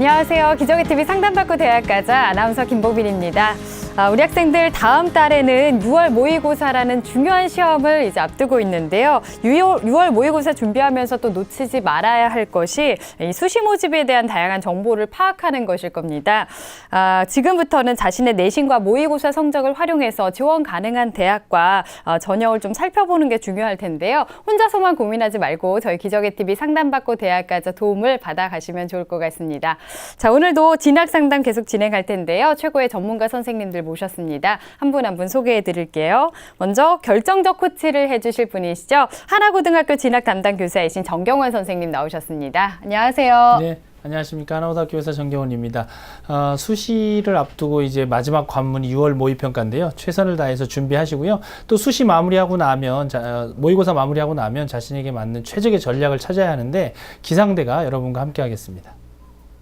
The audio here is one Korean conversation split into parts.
안녕하세요. 기적의TV 상담받고 대학가자 아나운서 김보빈입니다. 우리 학생들 다음 달에는 6월 모의고사라는 중요한 시험을 이제 앞두고 있는데요. 6월 모의고사 준비하면서 또 놓치지 말아야 할 것이 이 수시 모집에 대한 다양한 정보를 파악하는 것일 겁니다. 지금부터는 자신의 내신과 모의고사 성적을 활용해서 지원 가능한 대학과 전형을 좀 살펴보는 게 중요할 텐데요. 혼자서만 고민하지 말고 저희 기적의TV 상담받고 대학가자 도움을 받아가시면 좋을 것 같습니다. 자, 오늘도 진학 상담 계속 진행할 텐데요. 최고의 전문가 선생님들 모셨습니다. 한 분 한 분 소개해 드릴게요. 먼저 결정적 코치를 해주실 분이시죠. 하나고등학교 진학 담당 교사이신 정경원 선생님 나오셨습니다. 안녕하세요. 네, 안녕하십니까. 하나고등학교 교사 정경원입니다. 수시를 앞두고 이제 마지막 관문이 6월 모의평가인데요. 최선을 다해서 준비하시고요. 또 수시 마무리하고 나면 모의고사 마무리하고 나면 자신에게 맞는 최적의 전략을 찾아야 하는데 기상대가 여러분과 함께 하겠습니다.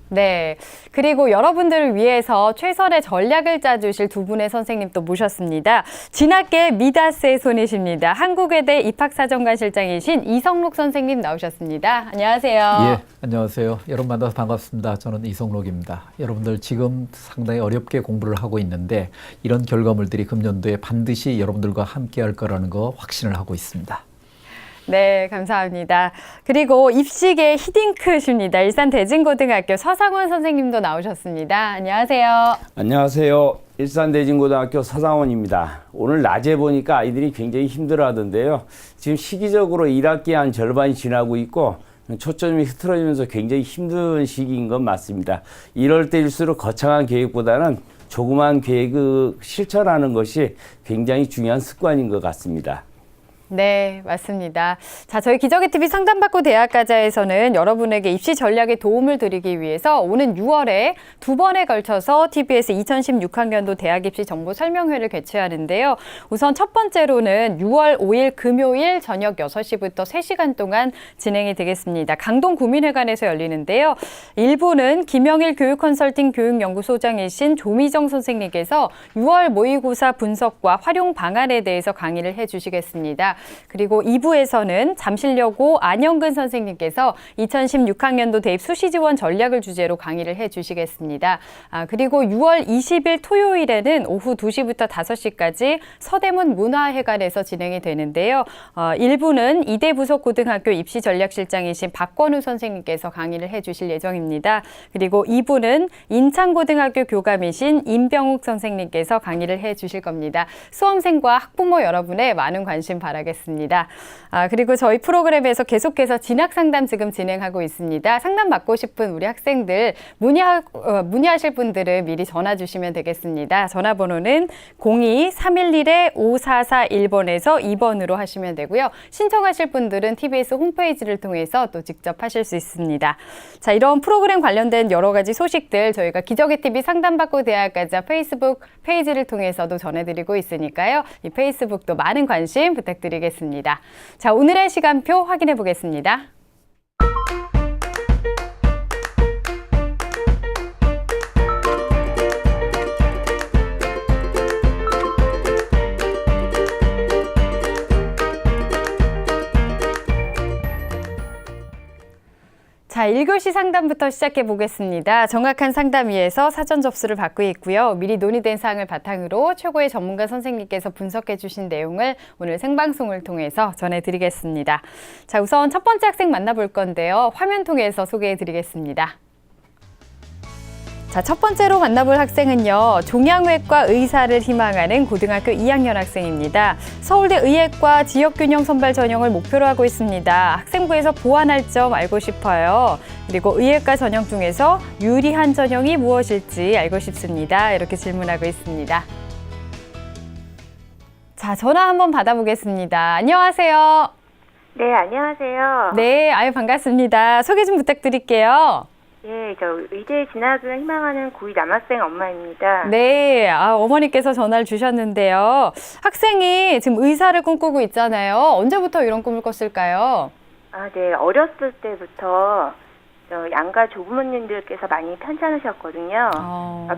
네, 그리고 여러분들을 위해서 최선의 전략을 짜주실 두 분의 선생님 또 모셨습니다. 진학계 미다스의 손이십니다. 한국외대 입학사정관실장이신 이성록 선생님 나오셨습니다. 안녕하세요. 예, 안녕하세요. 여러분 만나서 반갑습니다. 저는 이성록입니다. 여러분들 지금 상당히 어렵게 공부를 하고 있는데 이런 결과물들이 금년도에 반드시 여러분들과 함께 할 거라는 거 확신을 하고 있습니다. 네, 감사합니다. 그리고 입시계 히딩크십니다. 일산대진고등학교 서상원 선생님도 나오셨습니다. 안녕하세요. 안녕하세요. 일산대진고등학교 서상원입니다. 오늘 낮에 보니까 아이들이 굉장히 힘들어하던데요. 지금 시기적으로 1학기 한 절반이 지나고 있고 초점이 흐트러지면서 굉장히 힘든 시기인 건 맞습니다. 이럴 때일수록 거창한 계획보다는 조그만 계획을 실천하는 것이 굉장히 중요한 습관인 것 같습니다. 네, 맞습니다. 자, 저희 기적의TV 상담받고 대학가자에서는 여러분에게 입시 전략에 도움을 드리기 위해서 오는 6월에 두 번에 걸쳐서 TBS 2016학년도 대학 입시 정보 설명회를 개최하는데요. 우선 첫 번째로는 6월 5일 금요일 저녁 6시부터 3시간 동안 진행이 되겠습니다. 강동 구민회관에서 열리는데요. 1부는 김영일 교육컨설팅 교육연구소장이신 조미정 선생님께서 6월 모의고사 분석과 활용 방안에 대해서 강의를 해주시겠습니다. 그리고 2부에서는 잠실여고 안영근 선생님께서 2016학년도 대입 수시 지원 전략을 주제로 강의를 해주시겠습니다. 그리고 6월 20일 토요일에는 오후 2시부터 5시까지 서대문 문화회관에서 진행이 되는데요. 1부는 이대 부속고등학교 입시전략실장이신 박권우 선생님께서 강의를 해주실 예정입니다. 그리고 2부는 인창고등학교 교감이신 임병욱 선생님께서 강의를 해주실 겁니다. 수험생과 학부모 여러분의 많은 관심 바라겠습니다. 그리고 저희 프로그램에서 계속해서 진학상담 지금 진행하고 있습니다. 상담 받고 싶은 우리 학생들 문의하실 분들은 미리 전화 주시면 되겠습니다. 전화번호는 02-311-5441번에서 2번으로 하시면 되고요. 신청하실 분들은 TBS 홈페이지를 통해서 또 직접 하실 수 있습니다. 자, 이런 프로그램 관련된 여러 가지 소식들 저희가 기적의TV 상담받고 대학가자 페이스북 페이지를 통해서도 전해드리고 있으니까요. 이 페이스북도 많은 관심 부탁드리겠습니다. 자, 오늘의 시간표 확인해 보겠습니다. 자, 1교시 상담부터 시작해 보겠습니다. 정확한 상담 위해서 사전 접수를 받고 있고요. 미리 논의된 사항을 바탕으로 최고의 전문가 선생님께서 분석해 주신 내용을 오늘 생방송을 통해서 전해드리겠습니다. 자, 우선 첫 번째 학생 만나볼 건데요. 화면 통해서 소개해 드리겠습니다. 자, 첫 번째로 만나볼 학생은요. 종양외과 의사를 희망하는 고등학교 2학년 학생입니다. 서울대 의예과 지역균형 선발 전형을 목표로 하고 있습니다. 학생부에서 보완할 점 알고 싶어요. 그리고 의예과 전형 중에서 유리한 전형이 무엇일지 알고 싶습니다. 이렇게 질문하고 있습니다. 자, 전화 한번 받아보겠습니다. 안녕하세요. 네, 안녕하세요. 네, 반갑습니다. 소개 좀 부탁드릴게요. 예, 저 의대 진학을 희망하는 고2 남학생 엄마입니다. 네, 어머니께서 전화를 주셨는데요. 학생이 지금 의사를 꿈꾸고 있잖아요. 언제부터 이런 꿈을 꿨을까요? 네, 어렸을 때부터 양가 조부모님들께서 많이 편찮으셨거든요.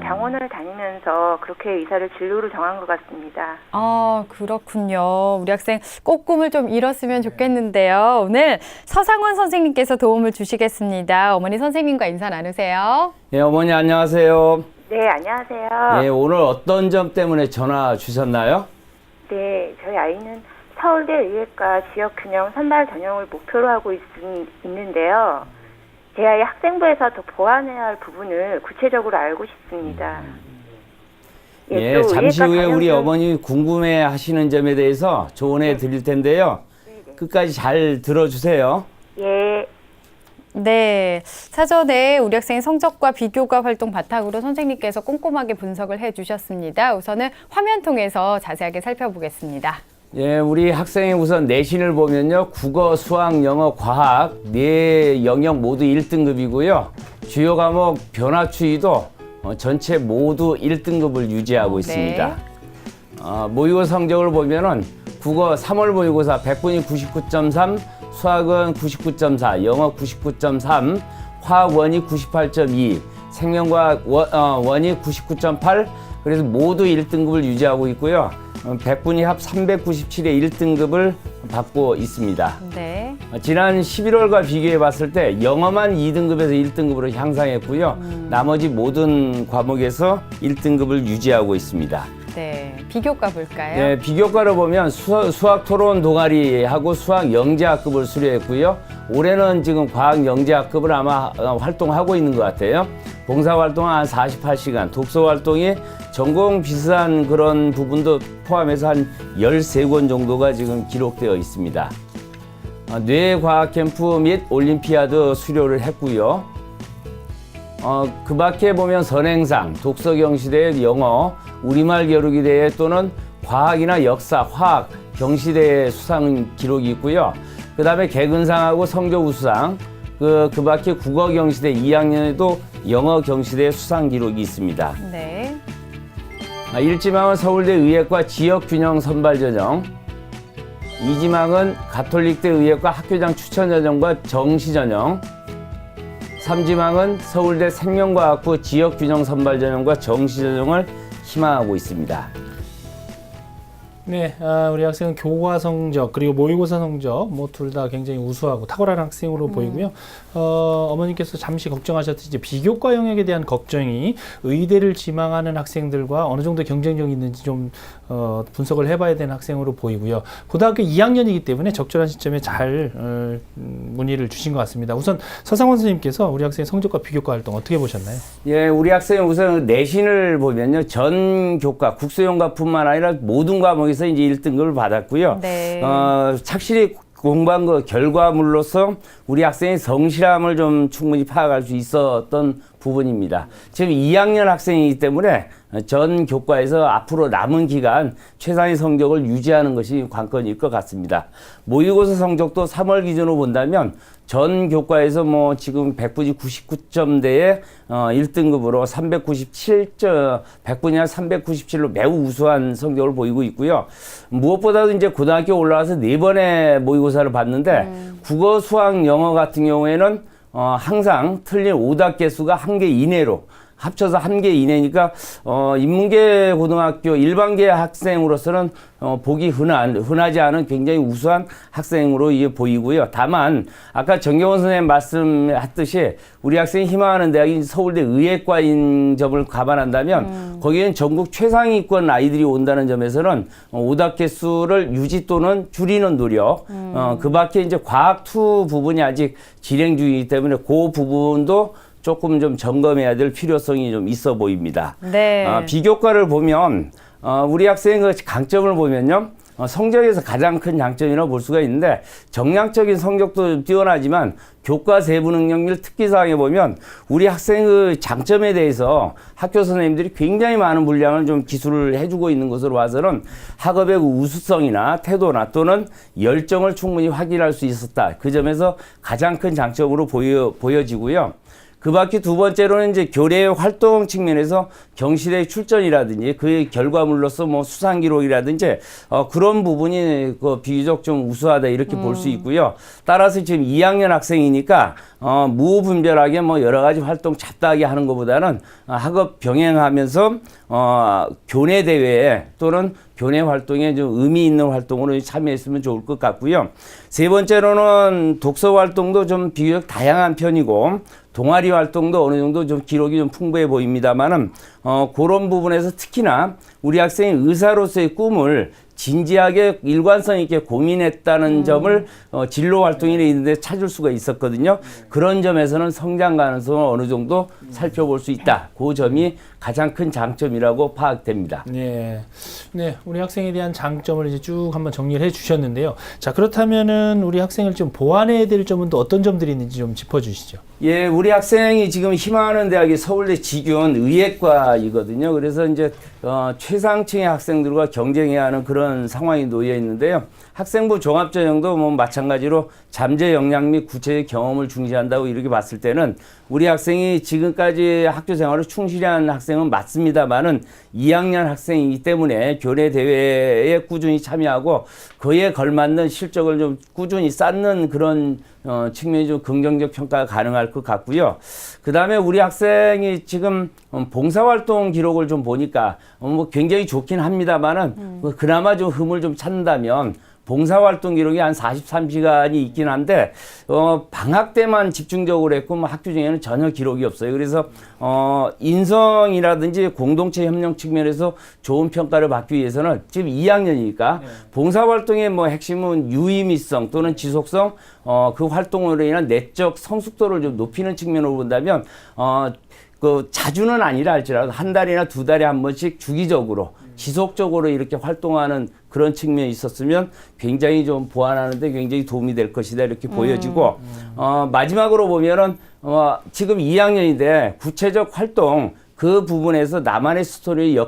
병원을 다니면서 그렇게 의사를 진로로 정한 것 같습니다. 그렇군요. 우리 학생 꼭 꿈을 좀 이뤘으면 좋겠는데요. 오늘 서상원 선생님께서 도움을 주시겠습니다. 어머니 선생님과 인사 나누세요. 예, 어머니 안녕하세요. 네, 안녕하세요. 예, 오늘 어떤 점 때문에 전화 주셨나요? 네, 저희 아이는 서울대 의예과 지역균형 선발 전형을 목표로 하고 있는데요. 제 아이 학생부에서 더 보완해야 할 부분을 구체적으로 알고 싶습니다. 예, 또 잠시 의예과 후에 우리 전형은- 어머니 궁금해 하시는 점에 대해서 조언해 드릴 텐데요. 끝까지 잘 들어주세요. 예, 네, 사전에 우리 학생의 성적과 비교과 활동 바탕으로 선생님께서 꼼꼼하게 분석을 해주셨습니다. 우선은 화면 통해서 자세하게 살펴보겠습니다. 예, 우리 학생의 우선 내신을 보면요. 국어, 수학, 영어, 과학 네 영역 모두 1등급이고요. 주요 과목 변화 추이도 전체 모두 1등급을 유지하고 있습니다. 모의고사 성적을 보면은 국어 3월 모의고사 100분이 99.3, 수학은 99.4, 영어 99.3, 화학 원이 98.2, 생명과학 원이 99.8, 그래서 모두 1등급을 유지하고 있고요. 100분위 합 397의 1등급을 받고 있습니다. 네. 지난 11월과 비교해 봤을 때 영어만 2등급에서 1등급으로 향상했고요. 나머지 모든 과목에서 1등급을 유지하고 있습니다. 네, 비교과 볼까요? 네, 비교과로 보면 수학 토론 동아리하고 수학 영재학급을 수료했고요. 올해는 지금 과학 영재학급을 아마 활동하고 있는 것 같아요. 봉사활동은 한 48시간, 독서활동이 전공 비슷한 그런 부분도 포함해서 한 13권 정도가 지금 기록되어 있습니다. 뇌과학 캠프 및 올림피아드 수료를 했고요. 그 밖에 보면 선행상, 독서경시대회 영어, 우리말 겨루기 대회 또는 과학이나 역사, 화학, 경시대회 수상 기록이 있고요. 그 다음에 개근상하고 성적 우수상, 그 밖에 국어 경시대 2학년에도 영어 경시대 수상 기록이 있습니다. 네. 1지망은 서울대 의예과 지역균형 선발전형, 2지망은 가톨릭대 의예과 학교장 추천전형과 정시전형, 3지망은 서울대 생명과학부 지역균형 선발전형과 정시전형을 희망하고 있습니다. 네, 우리 학생은 교과 성적 그리고 모의고사 성적 뭐 둘 다 굉장히 우수하고 탁월한 학생으로 보이고요. 어머니께서 잠시 걱정하셨듯이 비교과 영역에 대한 걱정이 의대를 지망하는 학생들과 어느 정도 경쟁력이 있는지 좀 분석을 해봐야 되는 학생으로 보이고요. 고등학교 2학년이기 때문에 적절한 시점에 잘 문의를 주신 것 같습니다. 우선 서상원 선생님께서 우리 학생의 성적과 비교과 활동 어떻게 보셨나요? 예, 우리 학생은 우선 내신을 보면요. 전 교과, 국수용과뿐만 아니라 모든 과목에서 이제 1등급을 받았고요. 네. 착실히 공부한 그 결과물로서 우리 학생의 성실함을 좀 충분히 파악할 수 있었던 부분입니다. 지금 2학년 학생이기 때문에 전 교과에서 앞으로 남은 기간 최상의 성적을 유지하는 것이 관건일 것 같습니다. 모의고사 성적도 3월 기준으로 본다면 전 교과에서 뭐 지금 100분이 99점대에 1등급으로 397점, 100분이 한 397로 매우 우수한 성적을 보이고 있고요. 무엇보다도 이제 고등학교 올라와서 4번의 모의고사를 봤는데 국어, 수학, 영어 같은 경우에는 항상 틀린 오답 개수가 1개 이내로 합쳐서 1개 이내니까 인문계 고등학교 일반계 학생으로서는 보기 흔하지 않은 굉장히 우수한 학생으로 이게 보이고요. 다만 아까 정경원 선생님 말씀하셨듯이 우리 학생이 희망하는 대학이 서울대 의예과인 점을 감안한다면 거기에는 전국 최상위권 아이들이 온다는 점에서는 오답 개수를 유지 또는 줄이는 노력, 그 밖에 이제 과학 투 부분이 아직 진행 중이기 때문에 그 부분도 조금 좀 점검해야 될 필요성이 좀 있어 보입니다. 네. 비교과를 보면 우리 학생의 그 강점을 보면요. 성적에서 가장 큰 장점이라고 볼 수가 있는데 정량적인 성적도 뛰어나지만 교과 세부 능력률 특기사항에 보면 우리 학생의 그 장점에 대해서 학교 선생님들이 굉장히 많은 분량을 좀 기술을 해주고 있는 것으로 봐서는 학업의 우수성이나 태도나 또는 열정을 충분히 확인할 수 있었다. 그 점에서 가장 큰 장점으로 보여지고요. 그 밖에 두 번째로는 이제 교내 활동 측면에서 경시대 출전이라든지 그 결과물로서 뭐 수상 기록이라든지 그런 부분이 그 비교적 좀 우수하다 이렇게 볼 수 있고요. 따라서 지금 2학년 학생이니까 무분별하게 뭐 여러 가지 활동 잡다하게 하는 것보다는 학업 병행하면서 교내 대회에 또는 교내 활동에 좀 의미 있는 활동으로 참여했으면 좋을 것 같고요. 세 번째로는 독서 활동도 좀 비교적 다양한 편이고 동아리 활동도 어느 정도 좀 기록이 좀 풍부해 보입니다만은 그런 부분에서 특히나 우리 학생이 의사로서의 꿈을 진지하게 일관성 있게 고민했다는 점을 진로 활동이나 이런 데 찾을 수가 있었거든요. 그런 점에서는 성장 가능성을 어느 정도 살펴볼 수 있다. 그 점이 가장 큰 장점이라고 파악됩니다. 네. 네, 우리 학생에 대한 장점을 이제 쭉 한번 정리를 해 주셨는데요. 자, 그렇다면은 우리 학생을 좀 보완해야 될 점은 또 어떤 점들이 있는지 좀 짚어 주시죠. 예, 우리 학생이 지금 희망하는 대학이 서울대 직윤 의예과이거든요. 그래서 이제 최상층의 학생들과 경쟁해야 하는 그런 상황이 놓여 있는데요. 학생부 종합전형도 뭐 마찬가지로 잠재 역량 및 구체적 경험을 중시한다고 이렇게 봤을 때는 우리 학생이 지금까지 학교 생활을 충실히 한 학생은 맞습니다만은 2학년 학생이기 때문에 교내 대회에 꾸준히 참여하고 그에 걸맞는 실적을 좀 꾸준히 쌓는 그런 측면이 좀 긍정적 평가가 가능할 것 같고요. 그 다음에 우리 학생이 지금 봉사활동 기록을 좀 보니까 뭐 굉장히 좋긴 합니다만은 그나마 좀 흠을 좀 찾는다면 봉사활동 기록이 한 43시간이 있긴 한데 방학 때만 집중적으로 했고 뭐 학교 중에는 전혀 기록이 없어요. 그래서 인성이라든지 공동체 협력 측면에서 좋은 평가를 받기 위해서는 지금 2학년이니까 봉사활동의 뭐 핵심은 유의미성 또는 지속성 그 활동으로 인한 내적 성숙도를 좀 높이는 측면으로 본다면 그 자주는 아니라 할지라도 한 달이나 두 달에 한 번씩 주기적으로 지속적으로 이렇게 활동하는 그런 측면이 있었으면 굉장히 좀 보완하는 데 굉장히 도움이 될 것이다 이렇게 보여지고 마지막으로 보면은 지금 2학년인데 구체적 활동 그 부분에서 나만의 스토리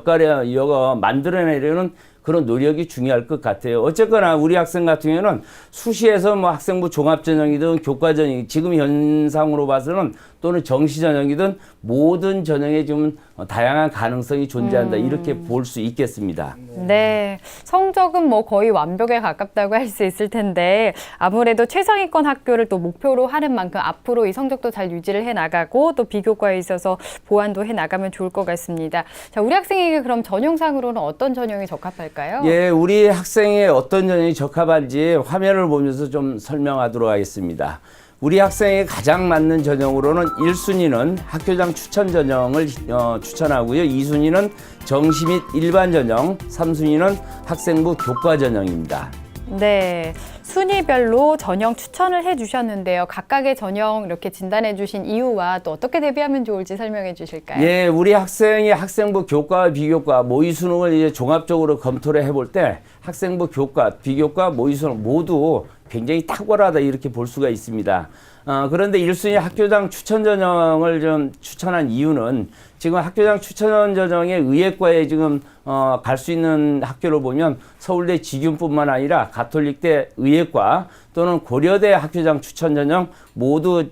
만들어내려는 그런 노력이 중요할 것 같아요. 어쨌거나 우리 학생 같은 경우는 수시에서 뭐 학생부 종합전형이든 교과전형, 지금 현상으로 봐서는 또는 정시전형이든 모든 전형에 좀 다양한 가능성이 존재한다. 이렇게 볼 수 있겠습니다. 네, 성적은 뭐 거의 완벽에 가깝다고 할 수 있을 텐데 아무래도 최상위권 학교를 또 목표로 하는 만큼 앞으로 이 성적도 잘 유지를 해나가고 또 비교과에 있어서 보완도 해나가면 좋을 것 같습니다. 자, 우리 학생에게 그럼 전형상으로는 어떤 전형이 적합할까요? 예, 우리 학생의 어떤 전형이 적합한지 화면을 보면서 좀 설명하도록 하겠습니다. 우리 학생에 가장 맞는 전형으로는 1순위는 학교장 추천 전형을 추천하고요. 2순위는 정시 및 일반 전형, 3순위는 학생부 교과 전형입니다. 네, 순위별로 전형 추천을 해주셨는데요. 각각의 전형 이렇게 진단해 주신 이유와 또 어떻게 대비하면 좋을지 설명해 주실까요? 예, 우리 학생이 학생부 교과와 비교과 모의 수능을 이제 종합적으로 검토를 해볼 때 학생부 교과, 비교과, 모의 수능 모두 굉장히 탁월하다 이렇게 볼 수가 있습니다. 그런데 1순위 학교장 추천 전형을 좀 추천한 이유는 지금 학교장 추천 전형에 의예과에 지금 갈 수 있는 학교를 보면 서울대 직윤뿐만 아니라 가톨릭대 의예과 또는 고려대 학교장 추천 전형 모두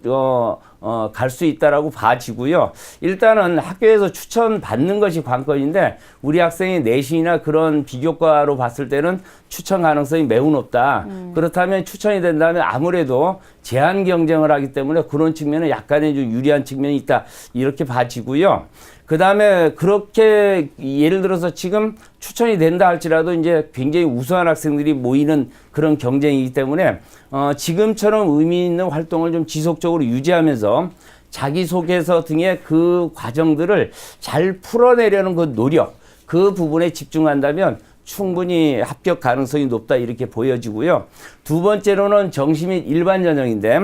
갈 수 있다라고 봐지고요. 일단은 학교에서 추천받는 것이 관건인데 우리 학생이 내신이나 그런 비교과로 봤을 때는 추천 가능성이 매우 높다. 그렇다면 추천이 된다면 아무래도 제한 경쟁을 하기 때문에 그런 측면에 약간의 좀 유리한 측면이 있다. 이렇게 봐지고요. 그 다음에 그렇게 예를 들어서 지금 추천이 된다 할지라도 이제 굉장히 우수한 학생들이 모이는 그런 경쟁이기 때문에 지금처럼 의미 있는 활동을 좀 지속적으로 유지하면서 자기소개서 등의 그 과정들을 잘 풀어내려는 그 노력, 그 부분에 집중한다면 충분히 합격 가능성이 높다 이렇게 보여지고요. 두 번째로는 정시 및 일반 전형인데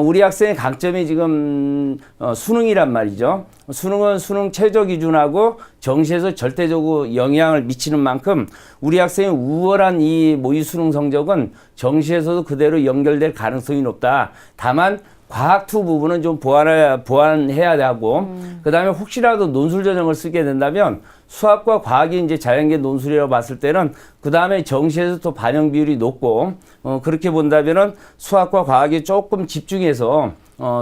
우리 학생의 강점이 지금 수능이란 말이죠. 수능은 수능 최저 기준하고 정시에서 절대적으로 영향을 미치는 만큼 우리 학생의 우월한 이 모의 수능 성적은 정시에서도 그대로 연결될 가능성이 높다. 다만 과학2 부분은 좀 보완해야 하고, 그 다음에 혹시라도 논술 전형을 쓰게 된다면 수학과 과학이 이제 자연계 논술이라고 봤을 때는 그 다음에 정시에서 또 반영 비율이 높고, 그렇게 본다면은 수학과 과학이 조금 집중해서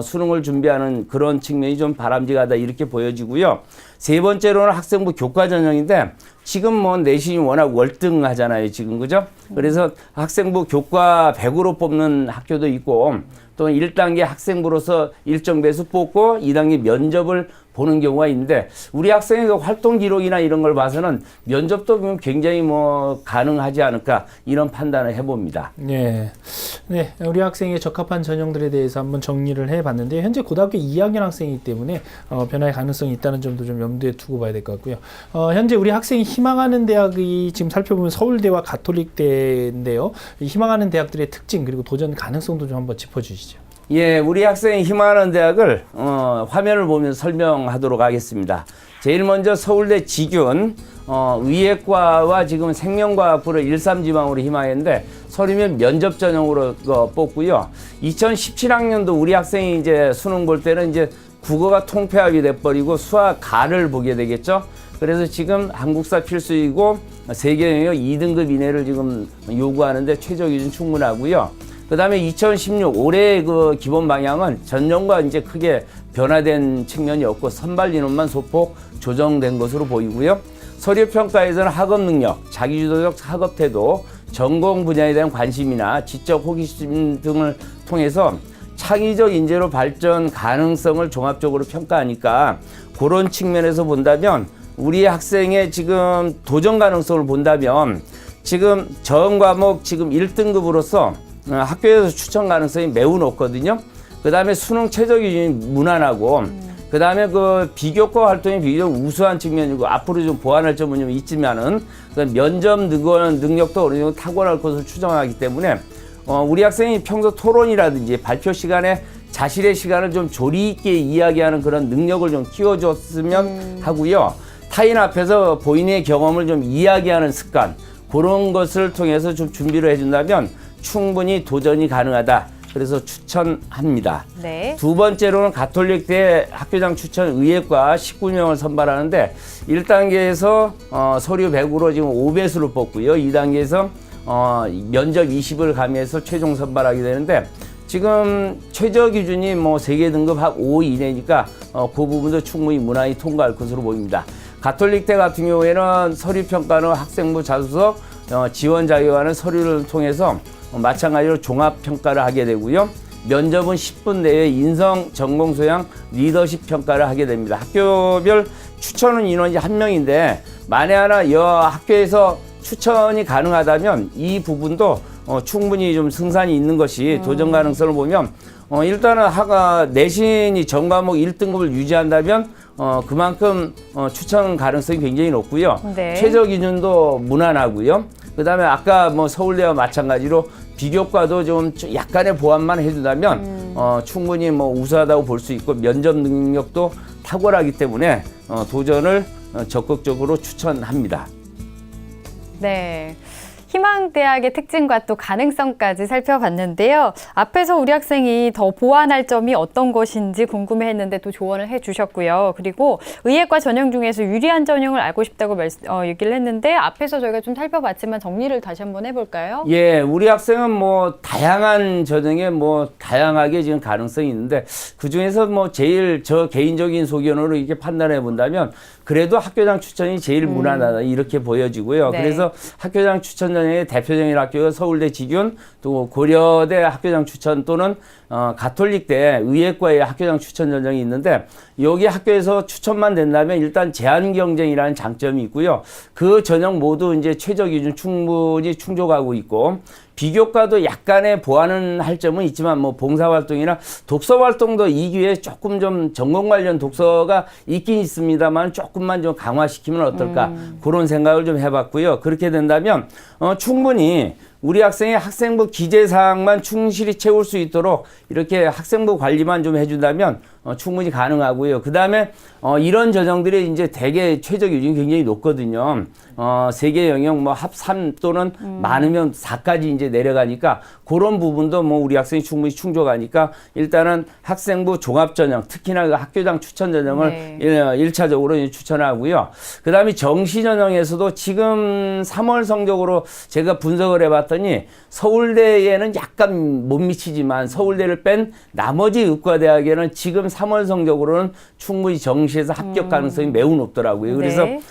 수능을 준비하는 그런 측면이 좀 바람직하다 이렇게 보여지고요. 세 번째로는 학생부 교과 전형인데 지금 뭐 내신이 워낙 월등하잖아요. 지금 그죠? 그래서 학생부 교과 100으로 뽑는 학교도 있고 또 1단계 학생부로서 일정 배수 뽑고 2단계 면접을 보는 경우가 있는데 우리 학생의 그 활동 기록이나 이런 걸 봐서는 면접도 굉장히 뭐 가능하지 않을까 이런 판단을 해봅니다. 네. 네, 우리 학생의 적합한 전형들에 대해서 한번 정리를 해봤는데 현재 고등학교 2학년 학생이기 때문에 변화의 가능성이 있다는 점도 좀 염두에 두고 봐야 될 것 같고요. 현재 우리 학생이 희망하는 대학이 지금 살펴보면 서울대와 가톨릭대인데요. 이 희망하는 대학들의 특징 그리고 도전 가능성도 좀 한번 짚어주시죠. 예, 우리 학생이 희망하는 대학을 화면을 보면서 설명하도록 하겠습니다. 제일 먼저 서울대 지균 의예과와 지금 생명과학부를 13지망으로 희망했는데 서류면 면접 전형으로 뽑고요. 2017학년도 우리 학생이 이제 수능 볼 때는 이제 국어가 통폐합이 돼버리고 수학 가를 보게 되겠죠. 그래서 지금 한국사 필수이고 세계 영역 2등급 이내를 지금 요구하는데 최저 기준 충분하고요. 그 다음에 2016 올해 그 기본 방향은 전년과 이제 크게 변화된 측면이 없고 선발 인원만 소폭 조정된 것으로 보이고요. 서류 평가에서는 학업 능력, 자기주도적 학업 태도, 전공 분야에 대한 관심이나 지적 호기심 등을 통해서 창의적 인재로 발전 가능성을 종합적으로 평가하니까 그런 측면에서 본다면 우리 학생의 지금 도전 가능성을 본다면 지금 전 과목 지금 1등급으로서 학교에서 추천 가능성이 매우 높거든요. 그 다음에 수능 최저 기준이 무난하고 그 다음에 그 비교과 활동이 비교적 우수한 측면이고 앞으로 좀 보완할 점은 좀 있지만은 그 면접 능력도 어느 정도 탁월할 것을 추정하기 때문에 우리 학생이 평소 토론이라든지 발표 시간에 자신의 시간을 좀 조리 있게 이야기하는 그런 능력을 좀 키워줬으면 하고요. 타인 앞에서 본인의 경험을 좀 이야기하는 습관 그런 것을 통해서 좀 준비를 해준다면 충분히 도전이 가능하다. 그래서 추천합니다. 네. 두 번째로는 가톨릭대 학교장 추천 의예과 19명을 선발하는데 1단계에서 서류 100으로 지금 5배수를 뽑고요. 2단계에서 면접 20을 가미해서 최종 선발하게 되는데 지금 최저 기준이 뭐 세계 등급 학 5 이내니까 그 부분도 충분히 무난히 통과할 것으로 보입니다. 가톨릭대 같은 경우에는 서류 평가는 학생부 자소서 지원 자격하는 서류를 통해서 마찬가지로 종합 평가를 하게 되고요. 면접은 10분 내에 인성, 전공 소양, 리더십 평가를 하게 됩니다. 학교별 추천은 인원이 1명인데 만에 하나 여 학교에서 추천이 가능하다면 이 부분도 충분히 좀 승산이 있는 것이 도전 가능성을 보면 일단은 내신이 전 과목 1등급을 유지한다면 그만큼 추천 가능성이 굉장히 높고요. 네. 최저 기준도 무난하고요. 그 다음에 아까 뭐 서울대와 마찬가지로 비교과도 좀 약간의 보완만 해준다면 충분히 뭐 우수하다고 볼 수 있고 면접 능력도 탁월하기 때문에 도전을 적극적으로 추천합니다. 네. 희망대학의 특징과 또 가능성까지 살펴봤는데요. 앞에서 우리 학생이 더 보완할 점이 어떤 것인지 궁금해했는데 또 조언을 해주셨고요. 그리고 의예과 전형 중에서 유리한 전형을 알고 싶다고 얘기를 했는데 앞에서 저희가 좀 살펴봤지만 정리를 다시 한번 해볼까요? 예, 우리 학생은 뭐 다양한 전형에 뭐 다양하게 지금 가능성이 있는데 그 중에서 뭐 제일 저 개인적인 소견으로 이렇게 판단해 본다면 그래도 학교장 추천이 제일 무난하다 이렇게 보여지고요. 네. 그래서 학교장 추천 전형의 대표적인 학교가 서울대 지균 또 고려대 학교장 추천 또는 가톨릭대 의예과의 학교장 추천 전형이 있는데 여기 학교에서 추천만 된다면 일단 제한 경쟁이라는 장점이 있고요. 그 전형 모두 이제 최저 기준 충분히 충족하고 있고 비교과도 약간의 보완은 할 점은 있지만 뭐 봉사활동이나 독서활동도 이 기회에 조금 좀 전공 관련 독서가 있긴 있습니다만 조금만 좀 강화시키면 어떨까 그런 생각을 좀 해봤고요. 그렇게 된다면 충분히 우리 학생의 학생부 기재사항만 충실히 채울 수 있도록 이렇게 학생부 관리만 좀 해준다면 충분히 가능하고요. 그 다음에 이런 전형들이 이제 대개 최저 기준이 굉장히 높거든요. 세계 영역 뭐 합 3 또는 많으면 4까지 이제 내려가니까 그런 부분도 뭐 우리 학생이 충분히 충족하니까 일단은 학생부 종합 전형 특히나 그 학교장 추천 전형을 네. 1차적으로 추천하고요. 그 다음에 정시 전형에서도 지금 3월 성적으로 제가 분석을 해봤더니 봤더니 서울대에는 약간 못 미치지만 서울대를 뺀 나머지 의과대학에는 지금 3월 성적으로는 충분히 정시에서 합격 가능성이 매우 높더라고요. 그래서 네.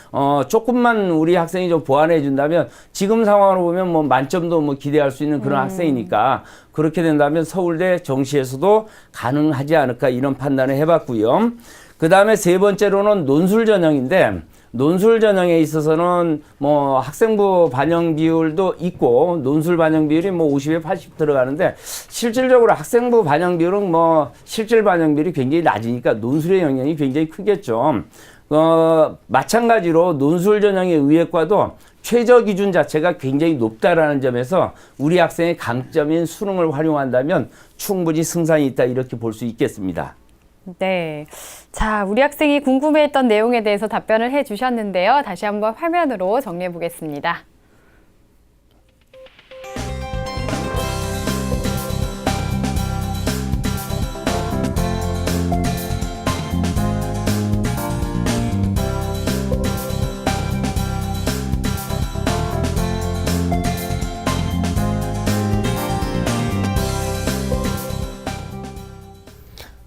조금만 우리 학생이 좀 보완해 준다면 지금 상황으로 보면 뭐 만점도 뭐 기대할 수 있는 그런 학생이니까 그렇게 된다면 서울대 정시에서도 가능하지 않을까 이런 판단을 해봤고요. 그 다음에 세 번째로는 논술 전형인데 논술 전형에 있어서는 뭐 학생부 반영 비율도 있고 논술 반영 비율이 뭐 50에 80 들어가는데 실질적으로 학생부 반영 비율은 뭐 실질 반영 비율이 굉장히 낮으니까 논술의 영향이 굉장히 크겠죠. 마찬가지로 논술 전형의 의예과도 최저 기준 자체가 굉장히 높다라는 점에서 우리 학생의 강점인 수능을 활용한다면 충분히 승산이 있다 이렇게 볼 수 있겠습니다. 네. 자, 우리 학생이 궁금해했던 내용에 대해서 답변을 해 주셨는데요. 다시 한번 화면으로 정리해 보겠습니다.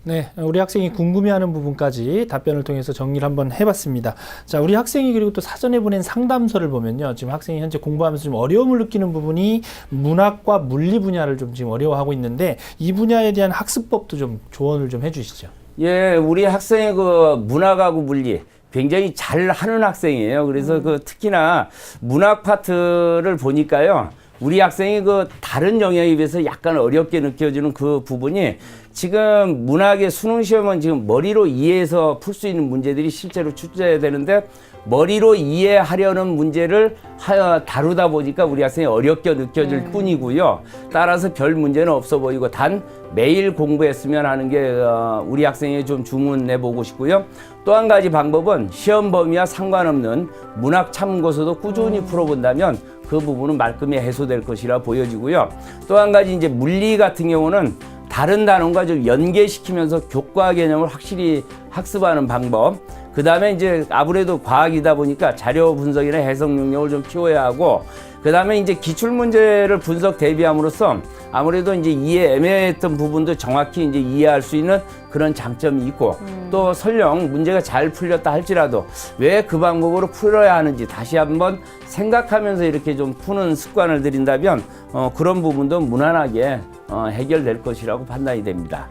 네, 우리 학생이 궁금해하는 부분까지 답변을 통해서 정리를 한번 해봤습니다. 자, 우리 학생이 그리고 또 사전에 보낸 상담서를 보면요. 지금 학생이 현재 공부하면서 좀 어려움을 느끼는 부분이 문학과 물리 분야를 좀 지금 어려워하고 있는데 이 분야에 대한 학습법도 좀 조언을 좀 해주시죠. 예, 우리 학생의 그 문학하고 물리 굉장히 잘 하는 학생이에요. 그래서 그 특히나 문학 파트를 보니까요. 우리 학생이 그 다른 영역에 비해서 약간 어렵게 느껴지는 그 부분이 지금 문학의 수능 시험은 지금 머리로 이해해서 풀 수 있는 문제들이 실제로 출제해야 되는데 머리로 이해하려는 문제를 다루다 보니까 우리 학생이 어렵게 느껴질 뿐이고요. 따라서 별 문제는 없어 보이고 단 매일 공부했으면 하는 게 우리 학생이 좀 주문해 보고 싶고요. 또 한 가지 방법은 시험 범위와 상관없는 문학 참고서도 꾸준히 풀어본다면 그 부분은 말끔히 해소될 것이라 보여지고요. 또 한 가지 이제 물리 같은 경우는 다른 단원과 좀 연계시키면서 교과 개념을 확실히 학습하는 방법. 그 다음에 이제 아무래도 과학이다 보니까 자료 분석이나 해석 능력을 좀 키워야 하고, 그 다음에 이제 기출문제를 분석 대비함으로써 아무래도 이제 이해 애매했던 부분도 정확히 이제 이해할 수 있는 그런 장점이 있고, 또 설령 문제가 잘 풀렸다 할지라도 왜 그 방법으로 풀어야 하는지 다시 한번 생각하면서 이렇게 좀 푸는 습관을 들인다면 그런 부분도 무난하게 해결될 것이라고 판단이 됩니다.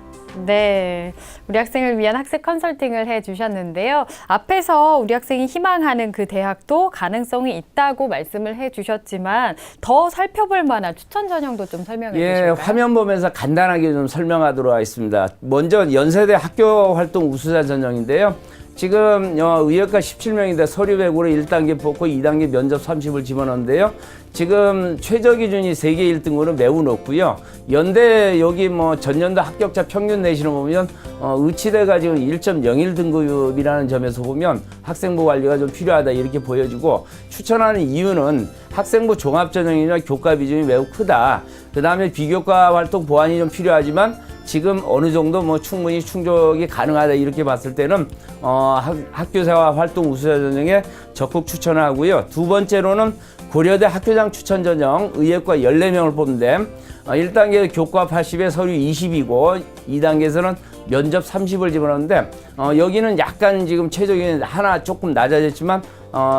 네, 우리 학생을 위한 학습 컨설팅을 해주셨는데요. 앞에서 우리 학생이 희망하는 그 대학도 가능성이 있다고 말씀을 해주셨지만 더 살펴볼 만한 추천 전형도 좀 설명해 주실까요? 화면 보면서 간단하게 좀 설명하도록 하겠습니다. 먼저 연세대 학교 활동 우수자 전형인데요. 지금 의예과 17명인데 서류 100으로 1단계 뽑고 2단계 면접 30을 집어넣는데요. 지금 최저 기준이 세계 1등으로 매우 높고요. 연대 여기 뭐 전년도 합격자 평균 내신을 보면 의치대가 지금 1.01 등급이라는 점에서 보면 학생부 관리가 좀 필요하다 이렇게 보여지고, 추천하는 이유는 학생부 종합전형이나 교과 비중이 매우 크다. 그 다음에 비교과 활동 보완이 좀 필요하지만 지금 어느 정도 뭐 충분히 충족이 가능하다 이렇게 봤을 때는 학교생활 활동 우수자 전형에 적극 추천하고요. 두 번째로는 고려대 학교장 추천 전형 의예과 14명을 뽑는데 1단계 교과 80에 서류 20이고 2단계에서는 면접 30을 집어넣는데 여기는 약간 지금 최저기는 하나 조금 낮아졌지만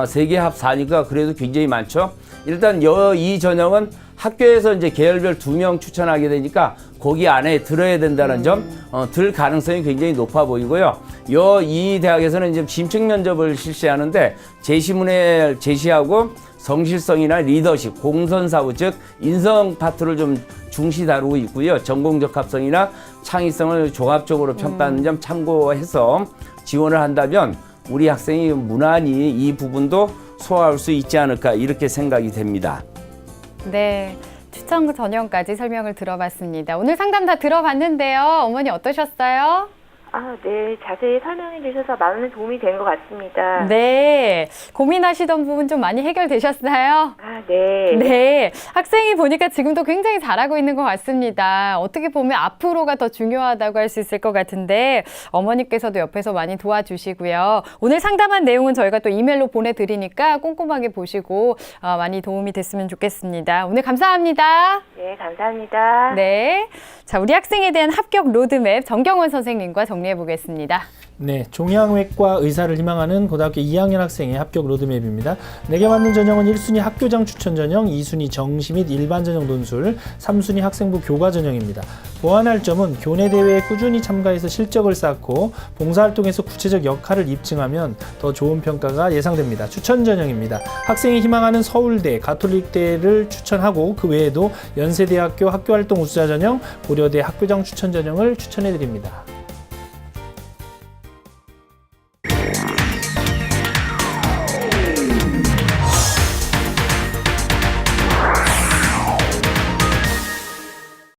세계 합 4니까 그래도 굉장히 많죠. 일단 이 전형은 학교에서 이제 계열별 2명 추천하게 되니까 거기 안에 들어야 된다는 점, 들 가능성이 굉장히 높아 보이고요. 이 대학에서는 이제 심층 면접을 실시하는데 제시문에 제시하고 성실성이나 리더십, 공선사후 즉 인성 파트를 좀 중시 다루고 있고요. 전공 적합성이나 창의성을 종합적으로 평가하는 점 참고해서 지원을 한다면 우리 학생이 무난히 이 부분도 소화할 수 있지 않을까 이렇게 생각이 됩니다. 네, 추천 전형까지 설명을 들어봤습니다. 오늘 상담 다 들어봤는데요. 어머니 어떠셨어요? 네. 자세히 설명해 주셔서 많은 도움이 된 것 같습니다. 네. 고민하시던 부분 좀 많이 해결되셨나요? 네. 네. 학생이 보니까 지금도 굉장히 잘하고 있는 것 같습니다. 어떻게 보면 앞으로가 더 중요하다고 할 수 있을 것 같은데 어머니께서도 옆에서 많이 도와주시고요. 오늘 상담한 내용은 저희가 또 이메일로 보내드리니까 꼼꼼하게 보시고 많이 도움이 됐으면 좋겠습니다. 오늘 감사합니다. 네, 감사합니다. 네. 자, 우리 학생에 대한 합격 로드맵 정경원 선생님과 정리해 보겠습니다. 네, 종양외과 의사를 희망하는 고등학교 2학년 학생의 합격 로드맵입니다. 내게 맞는 전형은 1순위 학교장 추천 전형, 2순위 정시 및 일반 전형 논술, 3순위 학생부 교과 전형입니다. 보완할 점은 교내 대회에 꾸준히 참가해서 실적을 쌓고 봉사활동에서 구체적 역할을 입증하면 더 좋은 평가가 예상됩니다. 추천 전형입니다. 학생이 희망하는 서울대, 가톨릭대를 추천하고 그 외에도 연세대학교 학교활동 우수자 전형, 고려대 학교장 추천 전형을 추천해 드립니다.